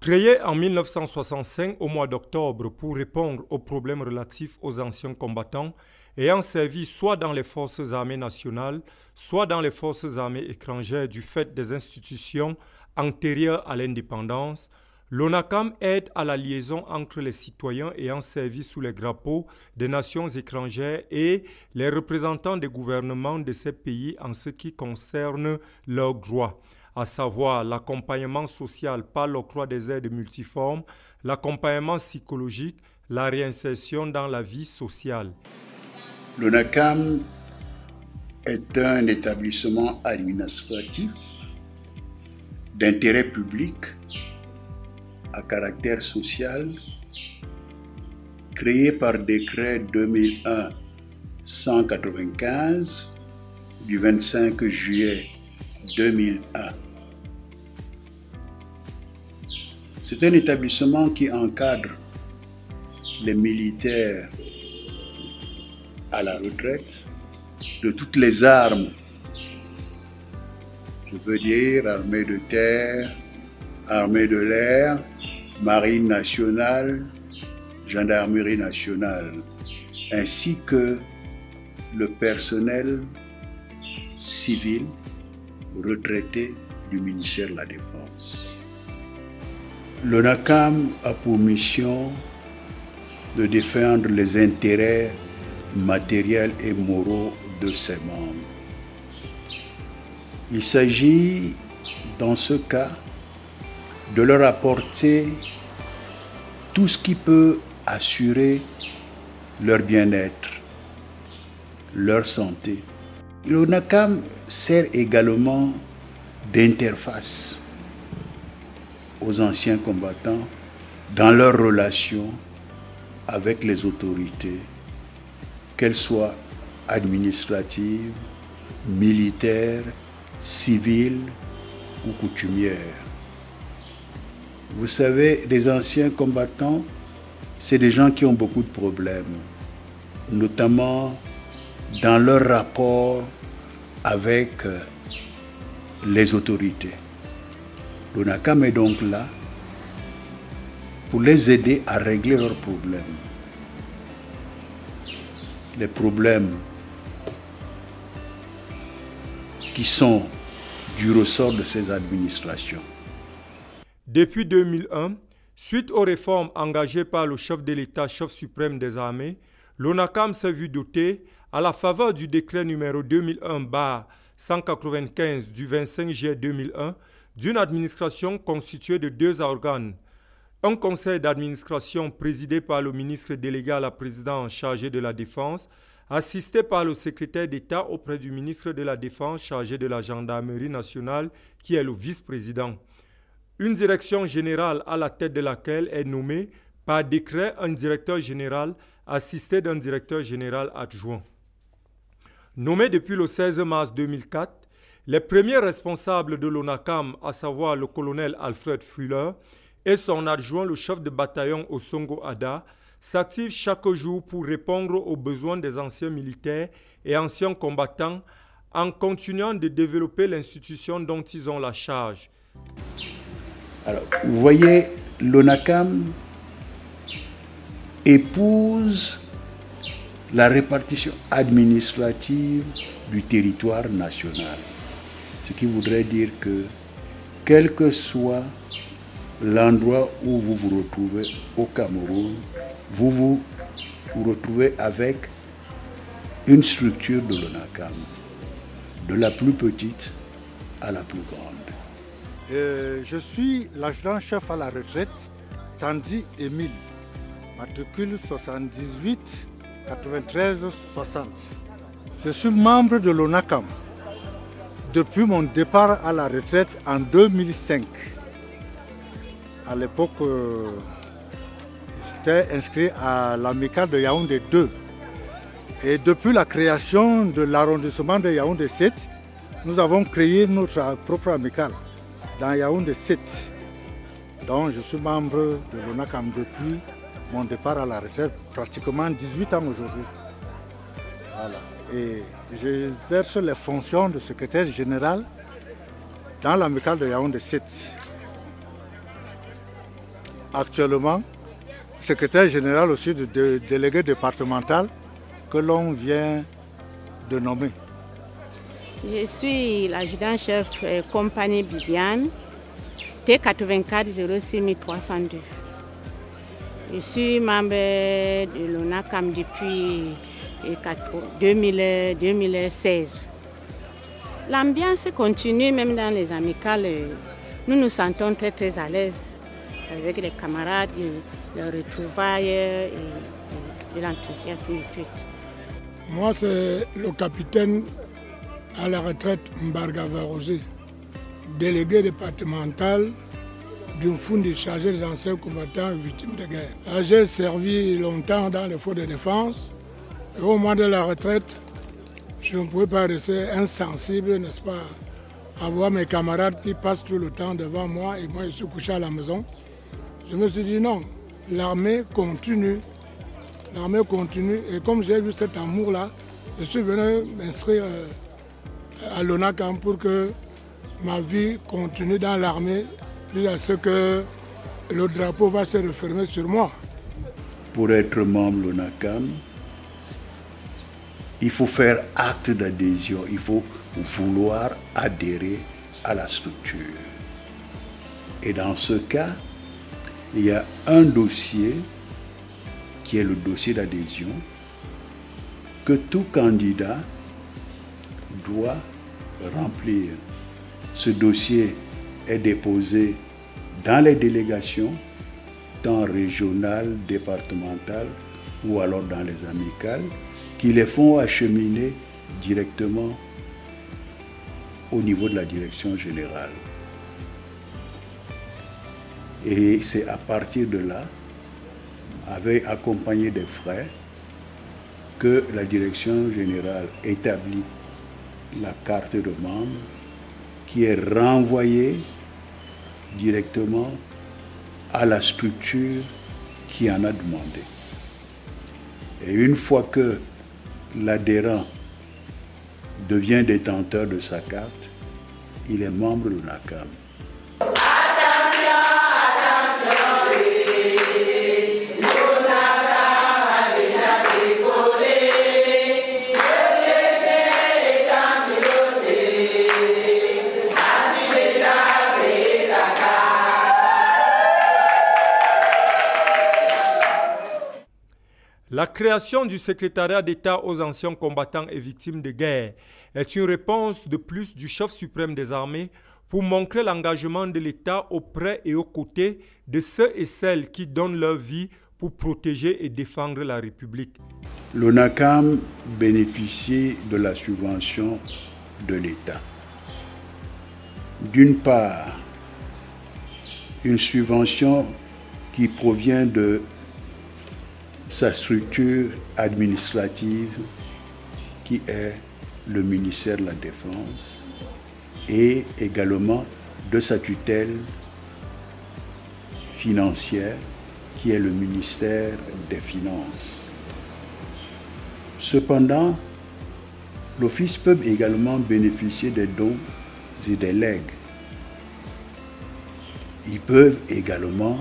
Créé en 1965 au mois d'octobre pour répondre aux problèmes relatifs aux anciens combattants ayant servi soit dans les forces armées nationales, soit dans les forces armées étrangères du fait des institutions antérieures à l'indépendance, l'ONACAM aide à la liaison entre les citoyens ayant servi sous les drapeaux des nations étrangères et les représentants des gouvernements de ces pays en ce qui concerne leurs droits, à savoir l'accompagnement social par l'octroi des aides multiformes, l'accompagnement psychologique, la réinsertion dans la vie sociale. L'ONACAM est un établissement administratif d'intérêt public à caractère social créé par décret 2001-195 du 25 juillet 2001. C'est un établissement qui encadre les militaires à la retraite de toutes les armes. Je veux dire armée de terre, armée de l'air, marine nationale, gendarmerie nationale, ainsi que le personnel civil retraité du ministère de la Défense. L'ONACAM a pour mission de défendre les intérêts matériels et moraux de ses membres. Il s'agit, dans ce cas, de leur apporter tout ce qui peut assurer leur bien-être, leur santé. L'ONACAM sert également d'interface aux anciens combattants dans leurs relations avec les autorités, qu'elles soient administratives, militaires, civiles ou coutumières. Vous savez, les anciens combattants, c'est des gens qui ont beaucoup de problèmes, notamment dans leur rapport avec les autorités. L'ONACAM est donc là pour les aider à régler leurs problèmes. Les problèmes qui sont du ressort de ces administrations. Depuis 2001, suite aux réformes engagées par le chef de l'État, chef suprême des armées, l'ONACAM s'est vu doté, à la faveur du décret numéro 2001-195 du 25 juillet 2001, d'une administration constituée de deux organes. Un conseil d'administration présidé par le ministre délégué à la présidence chargé de la Défense, assisté par le secrétaire d'État auprès du ministre de la Défense chargé de la gendarmerie nationale, qui est le vice-président. Une direction générale à la tête de laquelle est nommé par décret un directeur général assisté d'un directeur général adjoint. Nommé depuis le 16 mars 2004, les premiers responsables de l'ONACAM, à savoir le colonel Alfred Fuller et son adjoint, le chef de bataillon Osongo Ada, s'activent chaque jour pour répondre aux besoins des anciens militaires et anciens combattants en continuant de développer l'institution dont ils ont la charge. Alors, vous voyez, l'ONACAM épouse la répartition administrative du territoire national. Ce qui voudrait dire que, quel que soit l'endroit où vous vous retrouvez au Cameroun, vous retrouvez avec une structure de l'ONACAM, de la plus petite à la plus grande. Je suis l'adjudant-chef à la retraite, Tandi Émile, matricule 78 93 60. Je suis membre de l'ONACAM depuis mon départ à la retraite en 2005. À l'époque, j'étais inscrit à l'amicale de Yaoundé 2. Et depuis la création de l'arrondissement de Yaoundé 7, nous avons créé notre propre amicale dans Yaoundé 7. Donc je suis membre de l'ONACAM depuis mon départ à la retraite, pratiquement 18 ans aujourd'hui. Voilà. Et j'exerce les fonctions de secrétaire général dans l'amicale de Yaoundé 7. actuellement secrétaire général aussi du délégué départemental que l'on vient de nommer. Je suis l'adjudant-chef compagnie Bibiane, T84 06302. Je suis membre de l'ONACAM depuis 2016. L'ambiance continue même dans les amicales. Nous nous sentons très très à l'aise avec les camarades, les retrouvailles et de l'enthousiasme et tout. Moi, c'est le capitaine à la retraite Mbarga Varosé, délégué départemental d'une foule chargé des anciens combattants victimes de guerre. J'ai servi longtemps dans les forces de défense et au moment de la retraite, je ne pouvais pas rester insensible, n'est-ce pas, à voir mes camarades qui passent tout le temps devant moi et moi je suis couché à la maison. Je me suis dit non, l'armée continue. L'armée continue et comme j'ai vu cet amour-là, je suis venu m'inscrire à l'ONACAM pour que ma vie continue dans l'armée jusqu'à ce que le drapeau va se refermer sur moi. Pour être membre de l'ONACAM, il faut faire acte d'adhésion, il faut vouloir adhérer à la structure. Et dans ce cas, il y a un dossier qui est le dossier d'adhésion que tout candidat doit remplir. Ce dossier est déposé dans les délégations, tant régionales, départementales ou alors dans les amicales, qui les font acheminer directement au niveau de la direction générale. Et c'est à partir de là, avec accompagné des frais, que la direction générale établit la carte de membre qui est renvoyée directement à la structure qui en a demandé. Et une fois que l'adhérent devient détenteur de sa carte, il est membre de l'ONACAM. La création du secrétariat d'État aux anciens combattants et victimes de guerre est une réponse de plus du chef suprême des armées pour montrer l'engagement de l'État auprès et aux côtés de ceux et celles qui donnent leur vie pour protéger et défendre la République. L'ONACAM bénéficie de la subvention de l'État. D'une part, une subvention qui provient de sa structure administrative qui est le ministère de la Défense et également de sa tutelle financière qui est le ministère des Finances. Cependant, l'Office peut également bénéficier des dons et des legs. Ils peuvent également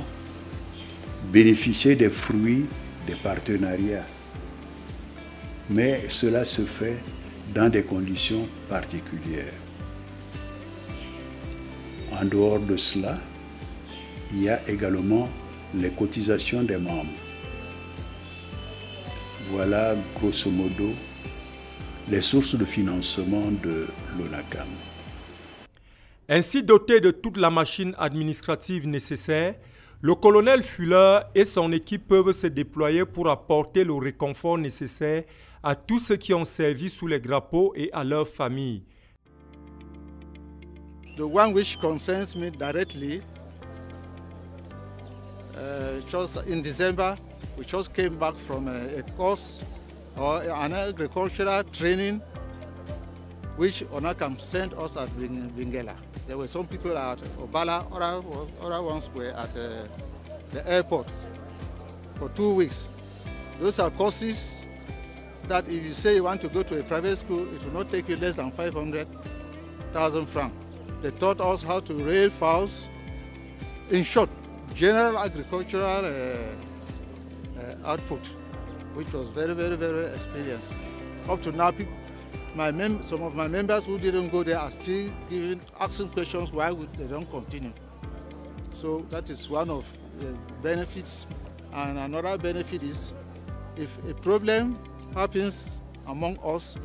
bénéficier des fruits des partenariats. Mais cela se fait dans des conditions particulières. En dehors de cela, il y a également les cotisations des membres. Voilà grosso modo les sources de financement de l'ONACAM. Ainsi doté de toute la machine administrative nécessaire, le colonel Fuller et son équipe peuvent se déployer pour apporter le réconfort nécessaire à tous ceux qui ont servi sous les drapeaux et à leurs familles. The one which concerns me directly, just in December, we just came back from a course or an agricultural training which ONACAM sent us at Bingela. There were some people at Obala, other ones were at the airport for 2 weeks. Those are courses that if you say you want to go to a private school, it will not take you less than 500,000 francs. They taught us how to raise fowls. In short, general agricultural output, which was very experienced. Up to now, some of my members who didn't go there are still asking questions why they don't continue. So that is one of the benefits. And another benefit is if a problem happens among us,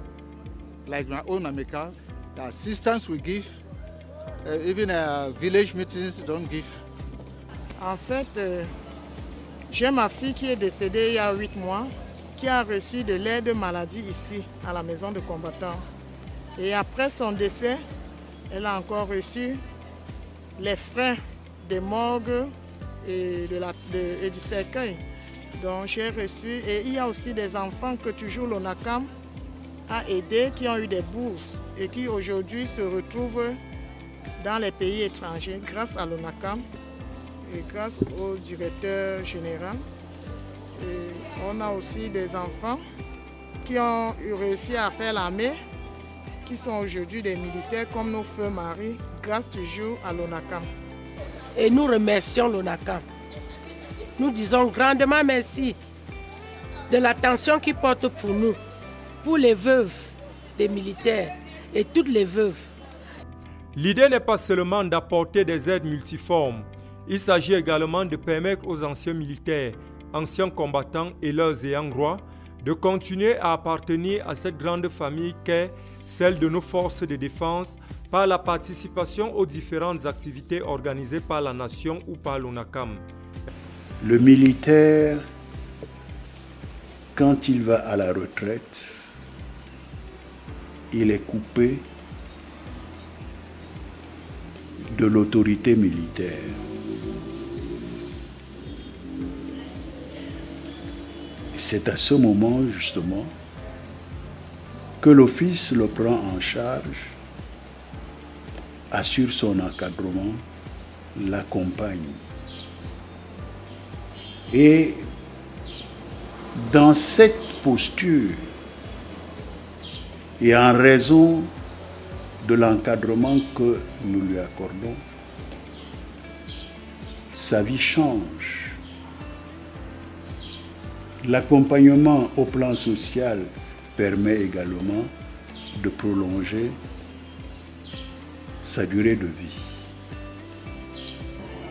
like my own Amical, the assistance we give, even village meetings don't give. En fait, j'ai ma fille qui est décédée il y a 8 mois, qui a reçu de l'aide maladie ici, à la maison de combattants. Et après son décès, elle a encore reçu les frais des morgues et du cercueil. Donc j'ai reçu, et il y a aussi des enfants que toujours l'ONACAM a aidés, qui ont eu des bourses et qui aujourd'hui se retrouvent dans les pays étrangers grâce à l'ONACAM et grâce au directeur général. Et on a aussi des enfants qui ont réussi à faire l'armée, qui sont aujourd'hui des militaires comme nos feux maris, grâce toujours à l'ONACAM. Et nous remercions l'ONACAM. Nous disons grandement merci de l'attention qu'ils portent pour nous, pour les veuves des militaires et toutes les veuves. L'idée n'est pas seulement d'apporter des aides multiformes. Il s'agit également de permettre aux anciens militaires, anciens combattants et leurs ayants droit de continuer à appartenir à cette grande famille qu'est celle de nos forces de défense par la participation aux différentes activités organisées par la nation ou par l'ONACAM. Le militaire, quand il va à la retraite, il est coupé de l'autorité militaire. C'est à ce moment, justement, que l'office le prend en charge, assure son encadrement, l'accompagne. Et dans cette posture, et en raison de l'encadrement que nous lui accordons, sa vie change. L'accompagnement au plan social permet également de prolonger sa durée de vie.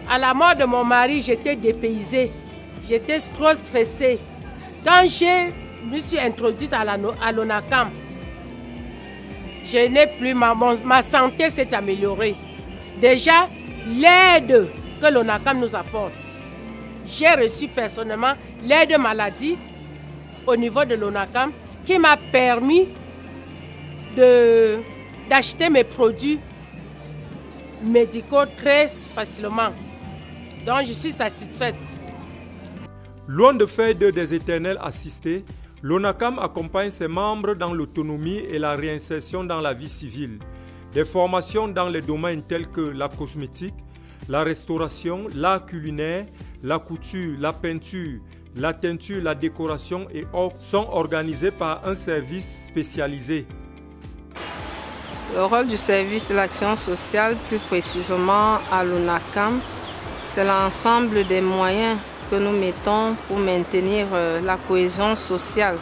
À la mort de mon mari, j'étais dépaysée, j'étais trop stressée. Quand je me suis introduite à l'ONACAM, je n'ai plus, ma santé s'est améliorée. Déjà, l'aide que l'ONACAM nous apporte. J'ai reçu personnellement l'aide maladie au niveau de l'ONACAM qui m'a permis d'acheter mes produits médicaux très facilement. Donc je suis satisfaite. Loin de faire d'eux des éternels assistés, l'ONACAM accompagne ses membres dans l'autonomie et la réinsertion dans la vie civile. Des formations dans les domaines tels que la cosmétique, la restauration, l'art culinaire, la couture, la peinture, la teinture, la décoration et autres sont organisées par un service spécialisé. Le rôle du service de l'action sociale, plus précisément à l'ONACAM, c'est l'ensemble des moyens que nous mettons pour maintenir la cohésion sociale.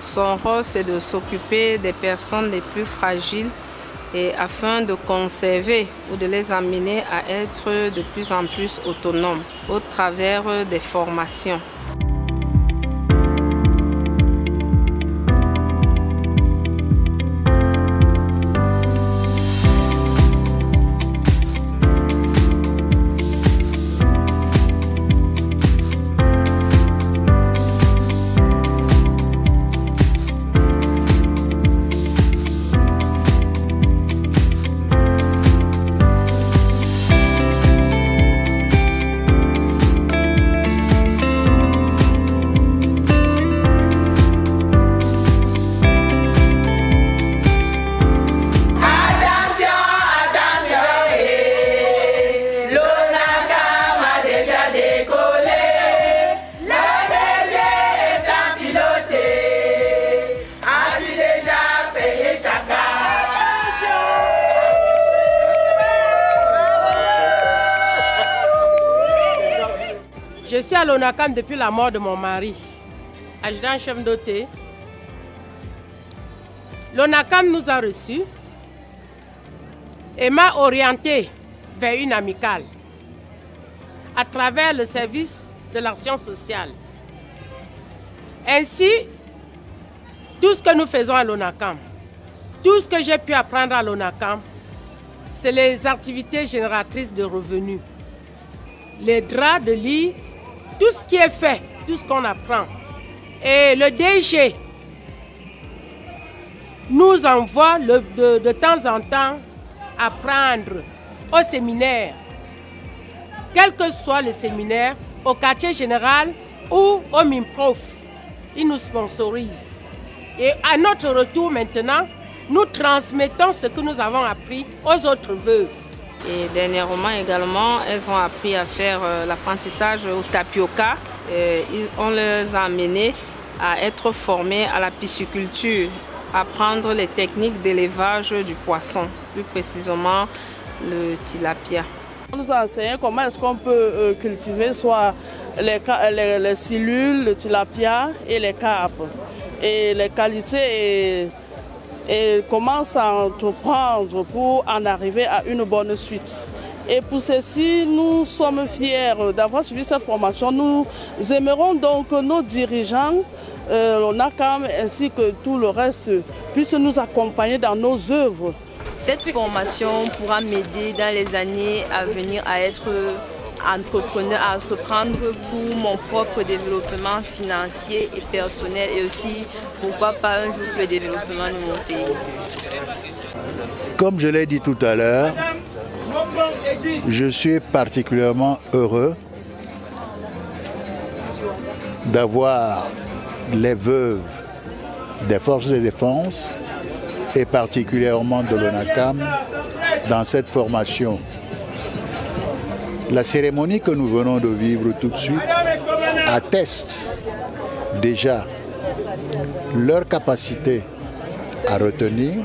Son rôle, c'est de s'occuper des personnes les plus fragiles et afin de conserver ou de les amener à être de plus en plus autonomes au travers des formations. Je suis à l'ONACAM depuis la mort de mon mari, adjudant-chef d'OT. L'ONACAM nous a reçus et m'a orienté vers une amicale à travers le service de l'action sociale. Ainsi, tout ce que nous faisons à l'ONACAM, tout ce que j'ai pu apprendre à l'ONACAM, c'est les activités génératrices de revenus. Les draps de lit, tout ce qui est fait, tout ce qu'on apprend. Et le DG nous envoie de temps en temps apprendre au séminaire, quel que soit le séminaire, au quartier général ou au MIMPROF. Ils nous sponsorisent. Et à notre retour maintenant, nous transmettons ce que nous avons appris aux autres veuves. Et dernièrement également, elles ont appris à faire l'apprentissage au tapioca. On les a amenées à être formées à la pisciculture, apprendre les techniques d'élevage du poisson, plus précisément le tilapia. On nous a enseigné comment est-ce qu'on peut cultiver soit les silures, le tilapia et les carpes. Et les qualités et comment s'entreprendre pour en arriver à une bonne suite. Et pour ceci, nous sommes fiers d'avoir suivi cette formation. Nous aimerons donc que nos dirigeants, l'ONACAM ainsi que tout le reste, puissent nous accompagner dans nos œuvres. Cette formation pourra m'aider dans les années à venir à être entrepreneur, à entreprendre pour mon propre développement financier et personnel et aussi, pourquoi pas un jour, le développement de mon pays. Comme je l'ai dit tout à l'heure, je suis particulièrement heureux d'avoir les veuves des forces de défense et particulièrement de l'ONACAM dans cette formation. La cérémonie que nous venons de vivre tout de suite atteste déjà leur capacité à retenir,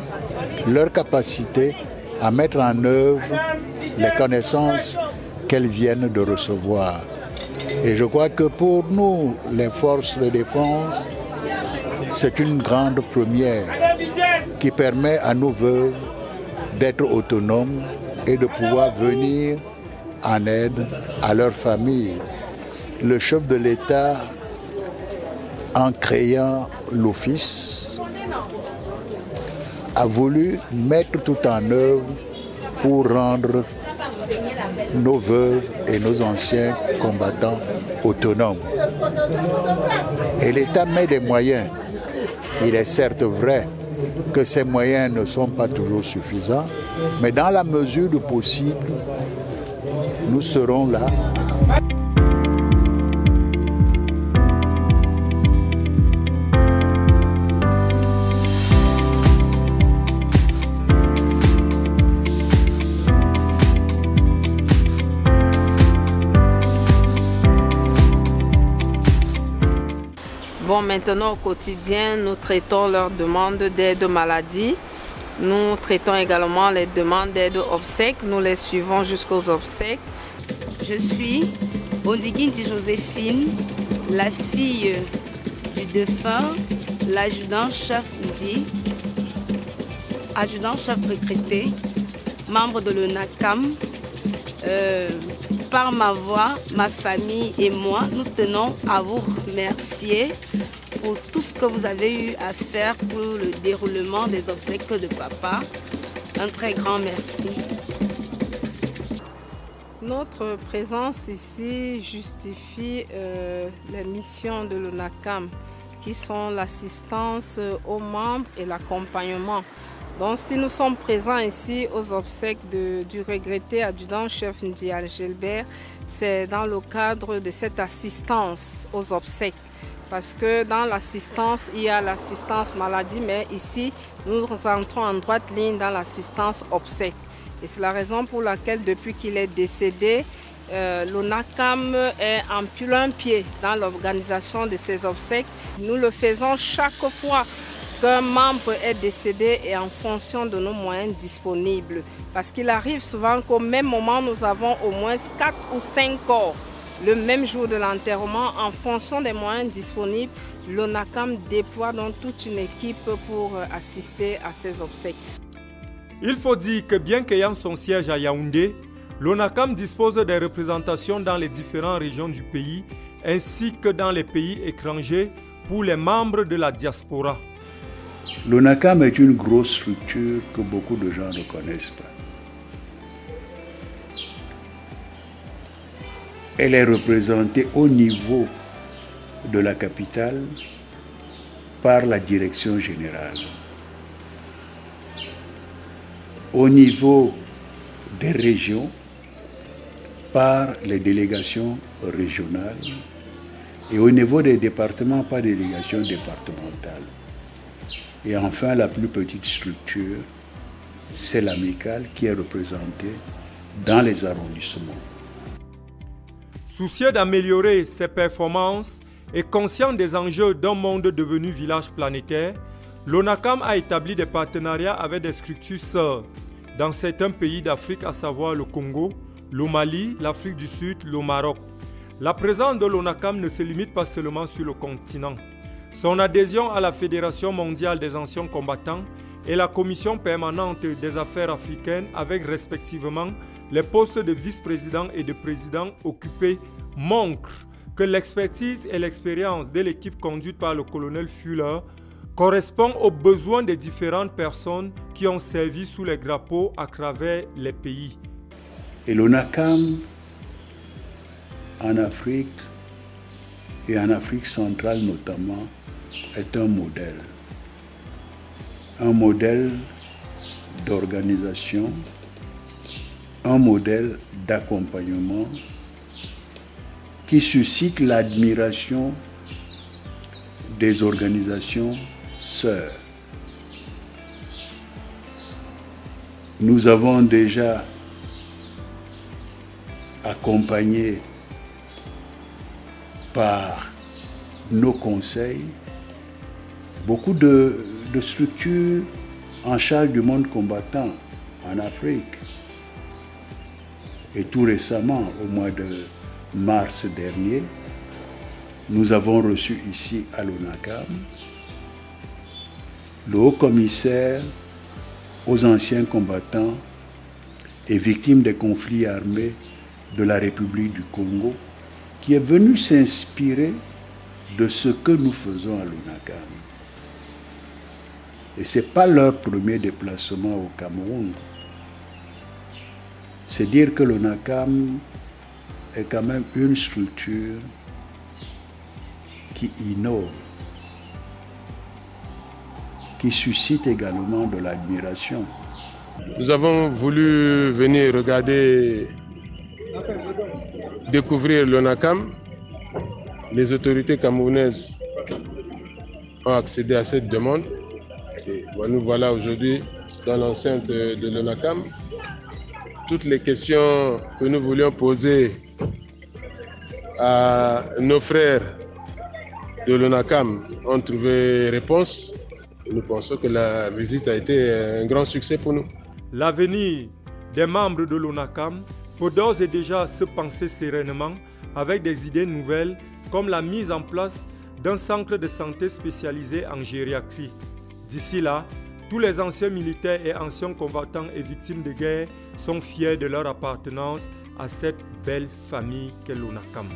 leur capacité à mettre en œuvre les connaissances qu'elles viennent de recevoir. Et je crois que pour nous, les forces de défense, c'est une grande première qui permet à nos veuves d'être autonomes et de pouvoir venir en aide à leur famille. Le chef de l'État, en créant l'office, a voulu mettre tout en œuvre pour rendre nos veuves et nos anciens combattants autonomes. Et l'État met des moyens. Il est certes vrai que ces moyens ne sont pas toujours suffisants, mais dans la mesure du possible, nous serons là. Bon, maintenant au quotidien, nous traitons leurs demandes d'aide maladie. Nous traitons également les demandes d'aide obsèques. Nous les suivons jusqu'aux obsèques. Je suis Ondiguindi Joséphine, la fille du défunt, l'adjudant-chef Ndi, adjudant-chef retraité, membre de l'ONACAM. Par ma voix, ma famille et moi, nous tenons à vous remercier pour tout ce que vous avez eu à faire pour le déroulement des obsèques de papa. Un très grand merci. Notre présence ici justifie les missions de l'ONACAM, qui sont l'assistance aux membres et l'accompagnement. Donc si nous sommes présents ici aux obsèques du regretté adjudant-chef Ndi Algelbert, c'est dans le cadre de cette assistance aux obsèques. Parce que dans l'assistance, il y a l'assistance maladie, mais ici, nous entrons en droite ligne dans l'assistance obsèques. Et c'est la raison pour laquelle, depuis qu'il est décédé, l'ONACAM est en plein pied dans l'organisation de ces obsèques. Nous le faisons chaque fois qu'un membre est décédé et en fonction de nos moyens disponibles. Parce qu'il arrive souvent qu'au même moment, nous avons au moins 4 ou 5 corps. Le même jour de l'enterrement, en fonction des moyens disponibles, l'ONACAM déploie donc toute une équipe pour assister à ces obsèques. Il faut dire que bien qu'ayant son siège à Yaoundé, l'ONACAM dispose des représentations dans les différentes régions du pays ainsi que dans les pays étrangers pour les membres de la diaspora. L'ONACAM est une grosse structure que beaucoup de gens ne connaissent pas. Elle est représentée au niveau de la capitale par la direction générale. Au niveau des régions, par les délégations régionales et au niveau des départements, par les délégations départementales. Et enfin, la plus petite structure, c'est l'amicale qui est représentée dans les arrondissements. Soucieux d'améliorer ses performances et conscient des enjeux d'un monde devenu village planétaire, l'ONACAM a établi des partenariats avec des structures sœurs dans certains pays d'Afrique, à savoir le Congo, le Mali, l'Afrique du Sud, le Maroc. La présence de l'ONACAM ne se limite pas seulement sur le continent. Son adhésion à la Fédération mondiale des anciens combattants et la Commission permanente des affaires africaines avec respectivement les postes de vice-président et de président occupés montrent que l'expertise et l'expérience de l'équipe conduite par le colonel Fuller correspondent aux besoins des différentes personnes qui ont servi sous les drapeaux à travers les pays. Et l'ONACAM en Afrique et en Afrique centrale notamment est un modèle d'organisation, un modèle d'accompagnement qui suscite l'admiration des organisations sœurs. Nous avons déjà accompagné par nos conseils beaucoup de structures en charge du monde combattant en Afrique. Et tout récemment, au mois de mars dernier, nous avons reçu ici à l'ONACAM le haut-commissaire aux anciens combattants et victimes des conflits armés de la République du Congo, qui est venu s'inspirer de ce que nous faisons à l'ONACAM. Et ce n'est pas leur premier déplacement au Cameroun. C'est dire que l'ONACAM est quand même une structure qui innove, qui suscite également de l'admiration. Nous avons voulu venir découvrir l'ONACAM. Les autorités camerounaises ont accédé à cette demande. Et nous voilà aujourd'hui dans l'enceinte de l'ONACAM. Toutes les questions que nous voulions poser à nos frères de l'ONACAM ont trouvé réponse. Nous pensons que la visite a été un grand succès pour nous. L'avenir des membres de l'ONACAM peut d'ores et déjà se penser sereinement avec des idées nouvelles comme la mise en place d'un centre de santé spécialisé en gériatrie. D'ici là, tous les anciens militaires et anciens combattants et victimes de guerre sont fiers de leur appartenance à cette belle famille qu'est l'ONACAM.